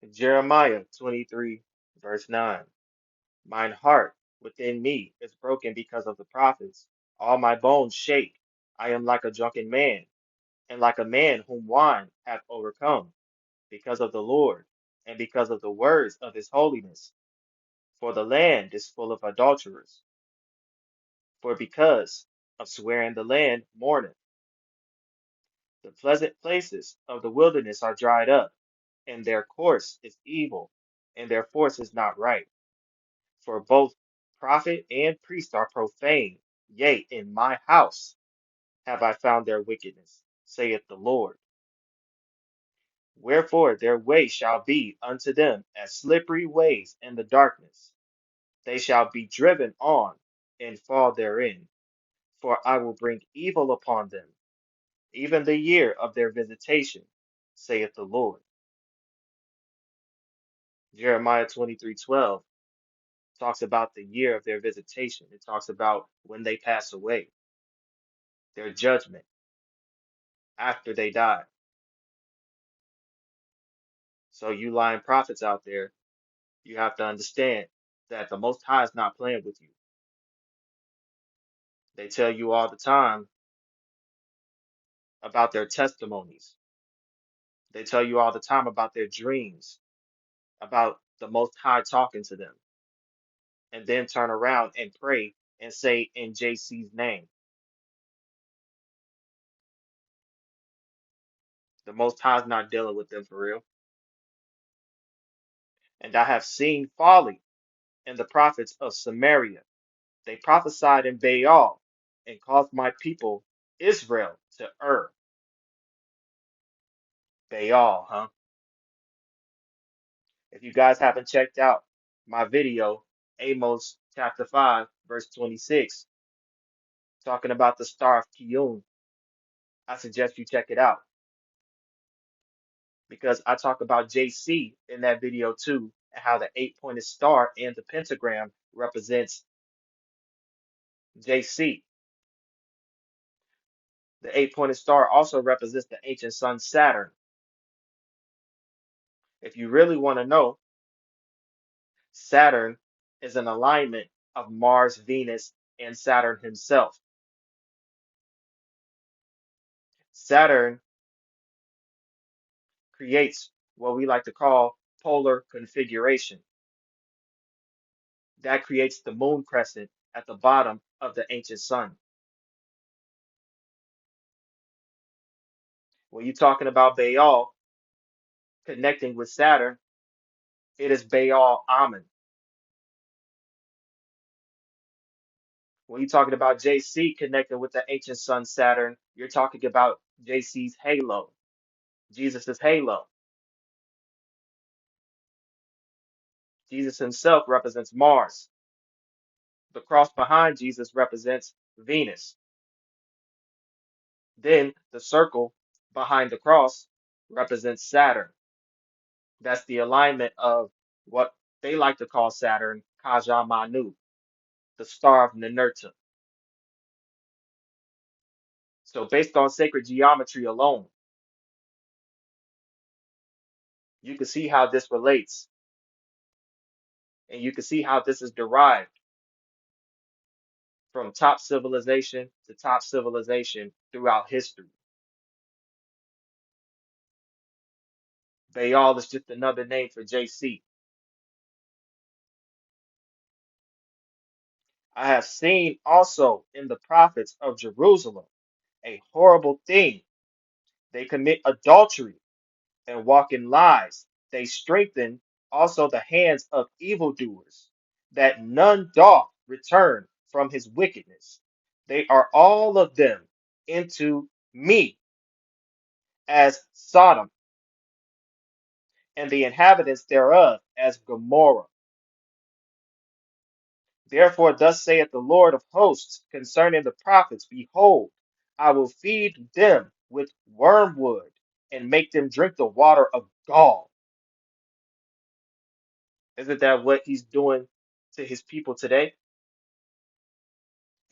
Jeremiah 23, verse 9. Mine heart within me is broken because of the prophets. All my bones shake. I am like a drunken man, and like a man whom wine hath overcome, because of the Lord, and because of the words of his holiness. For the land is full of adulterers. For because of swearing the land mourneth. The pleasant places of the wilderness are dried up, and their course is evil, and their force is not right. For both prophet and priest are profane. Yea, in my house have I found their wickedness, saith the Lord. Wherefore their way shall be unto them as slippery ways in the darkness. They shall be driven on and fall therein. For I will bring evil upon them, even the year of their visitation, saith the Lord. Jeremiah 23:12 talks about the year of their visitation. It talks about when they pass away, their judgment after they die. So you lying prophets out there, you have to understand that the Most High is not playing with you. They tell you all the time about their testimonies. They tell you all the time about their dreams, about the Most High talking to them, and then turn around and pray and say in JC's name. The Most High is not dealing with them for real. And I have seen folly in the prophets of Samaria. They prophesied in Baal and caused my people Israel to err. Baal, huh? If you guys haven't checked out my video, Amos chapter 5, verse 26, talking about the star of Kiyun, I suggest you check it out because I talk about JC in that video too, and how the eight-pointed star and the pentagram represents JC. The eight-pointed star also represents the ancient sun Saturn. If you really want to know, Saturn is an alignment of Mars, Venus, and Saturn himself. Saturn creates what we like to call polar configuration. That creates the moon crescent at the bottom of the ancient sun. When you're talking about Baal connecting with Saturn, it is Baal Amun. When you're talking about JC connecting with the ancient sun Saturn, you're talking about JC's halo, Jesus's halo. Jesus himself represents Mars. The cross behind Jesus represents Venus. Then the circle behind the cross represents Saturn. That's the alignment of what they like to call Saturn, Kaja Manu, the star of Ninurta. So based on sacred geometry alone, you can see how this relates, and you can see how this is derived from top civilization to top civilization throughout history. Baal is just another name for JC. I have seen also in the prophets of Jerusalem a horrible thing. They commit adultery and walk in lies. They strengthen also the hands of evildoers, that none doth return from his wickedness. They are all of them into me as Sodom, and the inhabitants thereof as Gomorrah. Therefore, thus saith the Lord of hosts concerning the prophets, Behold, I will feed them with wormwood and make them drink the water of gall. Isn't that what he's doing to his people today?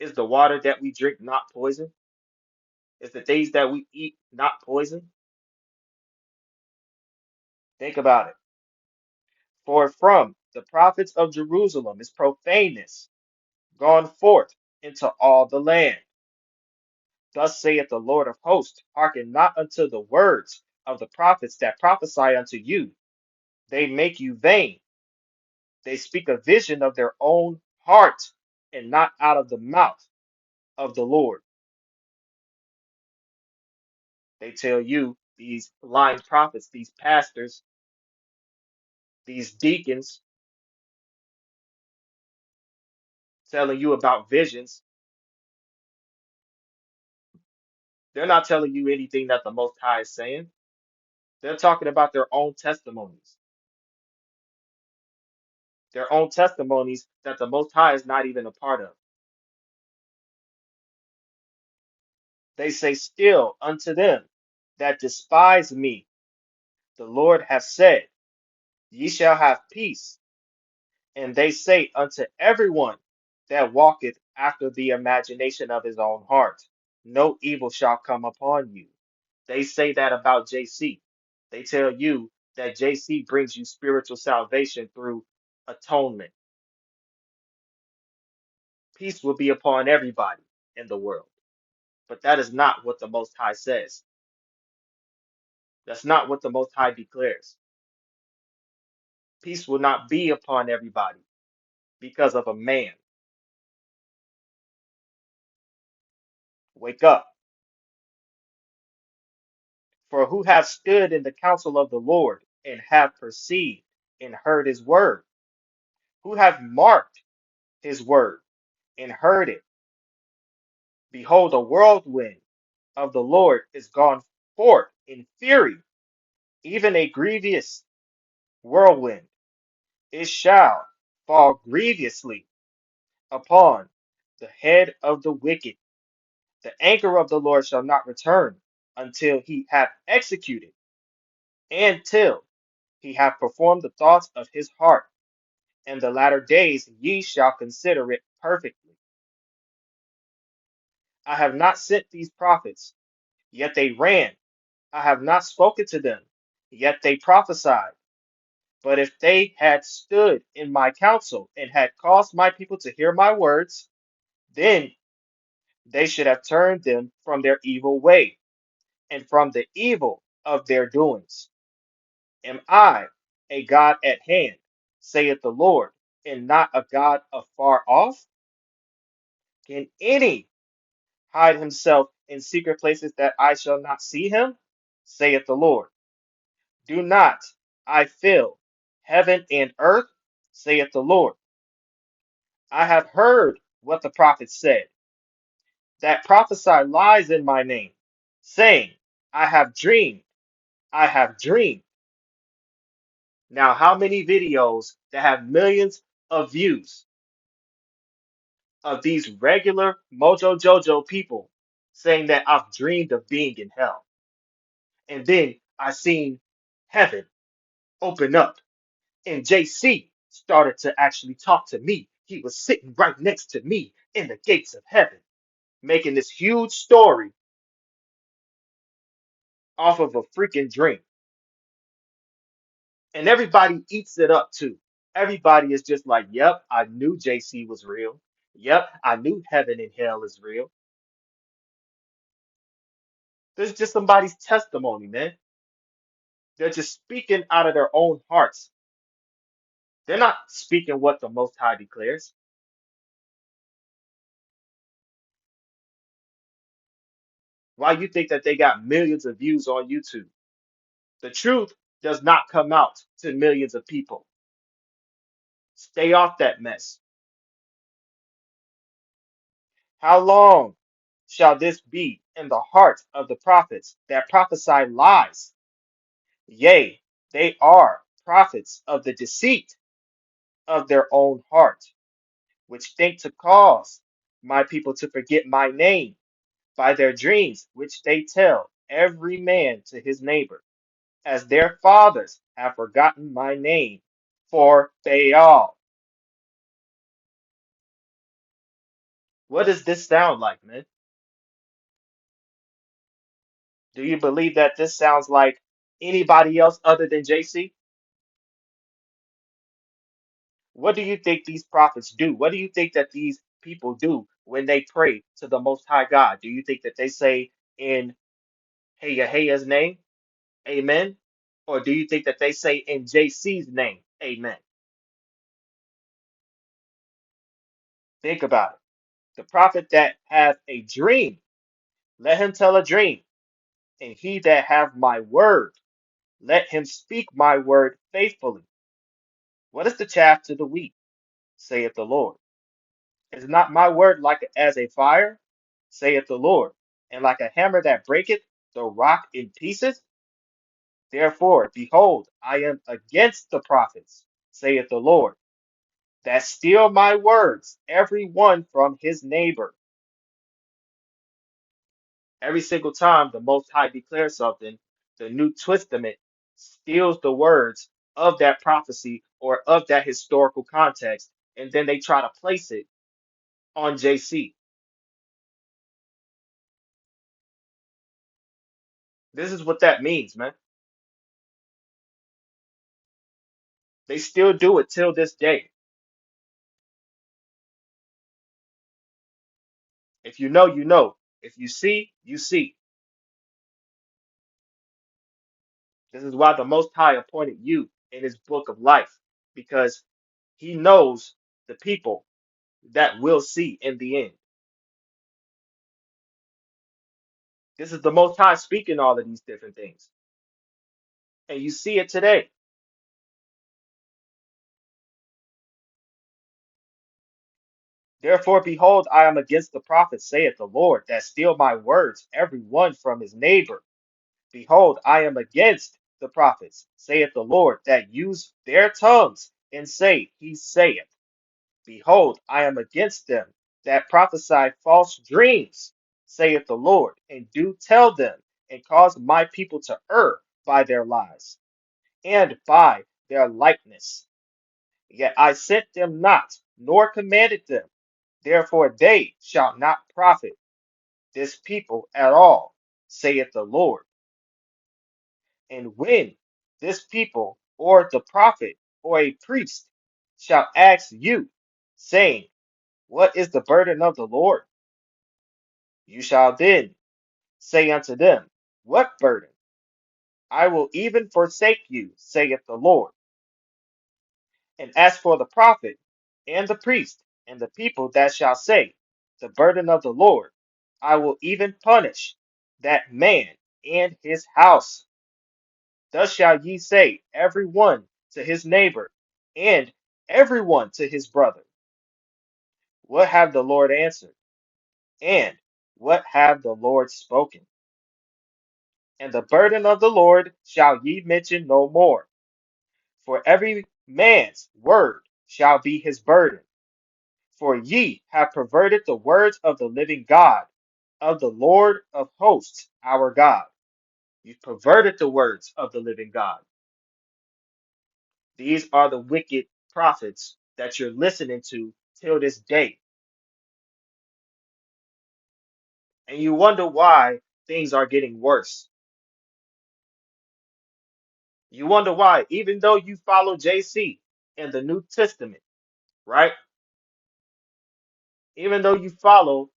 Is the water that we drink not poison? Is the things that we eat not poison? Think about it. For from the prophets of Jerusalem is profaneness gone forth into all the land. Thus saith the Lord of hosts, hearken not unto the words of the prophets that prophesy unto you. They make you vain. They speak a vision of their own heart and not out of the mouth of the Lord. They tell you, these lying prophets, these pastors, these deacons, telling you about visions. They're not telling you anything that the Most High is saying. They're talking about their own testimonies that the Most High is not even a part of. They say still unto them that despise me, the Lord hath said, ye shall have peace. And they say unto everyone that walketh after the imagination of his own heart, no evil shall come upon you. They say that about JC. They tell you that JC brings you spiritual salvation through atonement. Peace will be upon everybody in the world. But that is not what the Most High says. That's not what the Most High declares. Peace will not be upon everybody because of a man. Wake up. For who hath stood in the counsel of the Lord and hath perceived and heard his word? Who hath marked his word and heard it? Behold, a whirlwind of the Lord is gone forth in fury, even a grievous whirlwind. It shall fall grievously upon the head of the wicked. The anger of the Lord shall not return until he hath executed, and till he hath performed the thoughts of his heart. In the latter days ye shall consider it perfectly. I have not sent these prophets, yet they ran. I have not spoken to them, yet they prophesied. But if they had stood in my counsel and had caused my people to hear my words, then they should have turned them from their evil way and from the evil of their doings. Am I a God at hand, saith the Lord, and not a God afar off? Can any hide himself in secret places that I shall not see him? Saith the Lord. Do not I fill heaven and earth? Saith the Lord. I have heard what the prophets said, that prophesy lies in my name, saying, I have dreamed, I have dreamed. Now, how many videos that have millions of views of these regular Mojo Jojo people saying that I've dreamed of being in hell? And then I seen heaven open up and JC started to actually talk to me. He was sitting right next to me in the gates of heaven, making this huge story off of a freaking dream. And everybody eats it up too. Everybody is just like, yep, I knew JC was real. Yep, I knew heaven and hell is real. There's just somebody's testimony, man. They're just speaking out of their own hearts. They're not speaking what the Most High declares. Why you think that they got millions of views on YouTube? The truth does not come out to millions of people. Stay off that mess. How long shall this be in the heart of the prophets that prophesy lies? Yea, they are prophets of the deceit of their own heart, which think to cause my people to forget my name by their dreams, which they tell every man to his neighbor, as their fathers have forgotten my name for Baal. What does this sound like, man? Do you believe that this sounds like anybody else other than JC? What do you think these prophets do? What do you think that these people do when they pray to the Most High God? Do you think that they say in Heya's name, Amen? Or do you think that they say in JC's name, Amen? Think about it. The prophet that hath a dream, let him tell a dream. And he that hath my word, let him speak my word faithfully. What is the chaff to the wheat, saith the Lord? Is not my word like as a fire, saith the Lord, and like a hammer that breaketh the rock in pieces? Therefore, behold, I am against the prophets, saith the Lord, that steal my words, every one from his neighbor. Every single time the Most High declares something, the New Testament steals the words of that prophecy or of that historical context, and then they try to place it on JC. This is what that means, man. They still do it till this day. If you know, you know. If you see, you see. This is why the Most High appointed you in his book of life, because he knows the people that will see in the end. This is the Most High speaking all of these different things. And you see it today. Therefore, behold, I am against the prophets, saith the Lord, that steal my words, every one from his neighbor. Behold, I am against the prophets, saith the Lord, that use their tongues and say, He saith. Behold, I am against them that prophesy false dreams, saith the Lord, and do tell them, and cause my people to err by their lies, and by their likeness. Yet I sent them not, nor commanded them. Therefore they shall not profit this people at all, saith the Lord. And when this people, or the prophet, or a priest, shall ask you, saying, What is the burden of the Lord? You shall then say unto them, What burden? I will even forsake you, saith the Lord. And as for the prophet, and the priest, and the people that shall say, The burden of the Lord, I will even punish that man and his house. Thus shall ye say, every one to his neighbor, and every one to his brother, What have the Lord answered? And what have the Lord spoken? And the burden of the Lord shall ye mention no more. For every man's word shall be his burden. For ye have perverted the words of the living God, of the Lord of hosts, our God. You've perverted the words of the living God. These are the wicked prophets that you're listening to till this day. And you wonder why things are getting worse. You wonder why, even though you follow JC in the New Testament, right? Even though you follow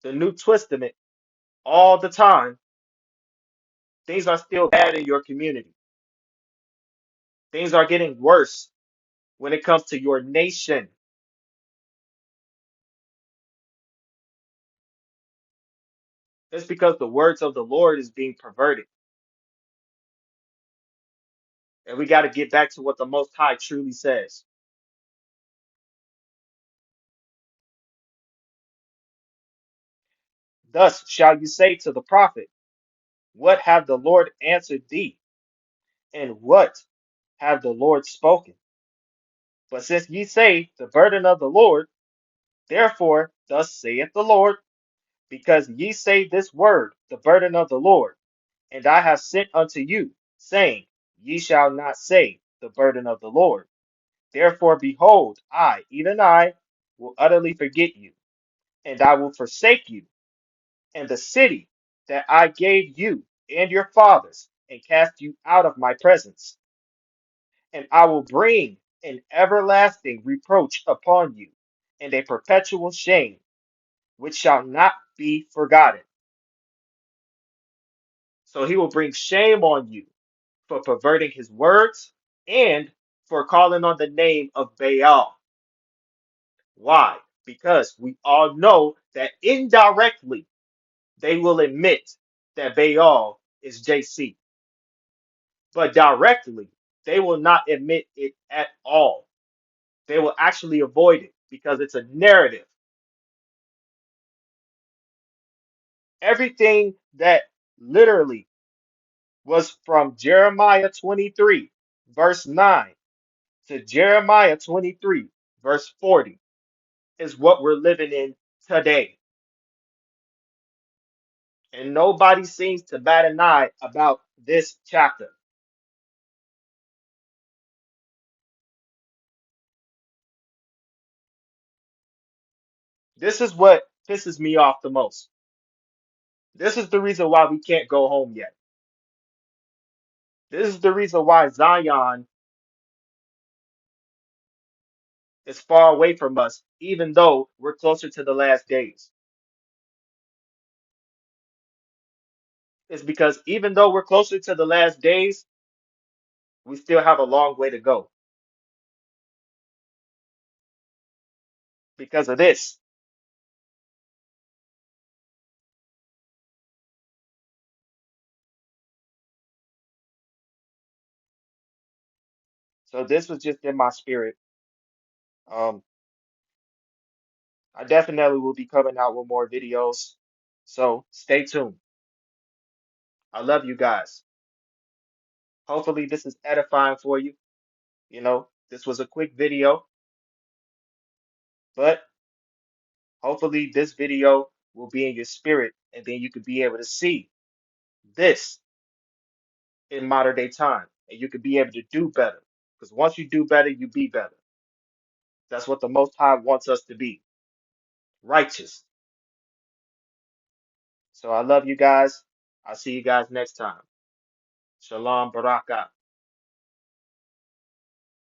the New Testament all the time, things are still bad in your community. Things are getting worse when it comes to your nation. It's because the words of the Lord is being perverted. And we got to get back to what the Most High truly says. Thus shall you say to the prophet, What have the Lord answered thee? And what have the Lord spoken? But since ye say, The burden of the Lord, therefore thus saith the Lord, because ye say this word, the burden of the Lord, and I have sent unto you, saying, Ye shall not say, the burden of the Lord. Therefore, behold, I, even I, will utterly forget you, and I will forsake you, and the city that I gave you and your fathers, and cast you out of my presence. And I will bring an everlasting reproach upon you, and a perpetual shame, which shall not be forgotten. So he will bring shame on you for perverting his words and for calling on the name of Baal. Why? Because we all know that indirectly they will admit that Baal is JC, but directly they will not admit it at all. They will actually avoid it because it's a narrative. Everything that literally was from Jeremiah 23, verse 9 to Jeremiah 23, verse 40 is what we're living in today. And nobody seems to bat an eye about this chapter. This is what pisses me off the most. This is the reason why we can't go home yet. This is the reason why Zion is far away from us, even though we're closer to the last days. It's because even though we're closer to the last days, we still have a long way to go because of this. So this was just in my spirit. Um, I definitely will be coming out with more videos. So stay tuned. I love you guys. Hopefully this is edifying for you. This was a quick video, but hopefully this video will be in your spirit and then you could be able to see this in modern day time and you could be able to do better. Because once you do better, you be better. That's what the Most High wants us to be, righteous. So I love you guys. I'll see you guys next time. Shalom Baraka.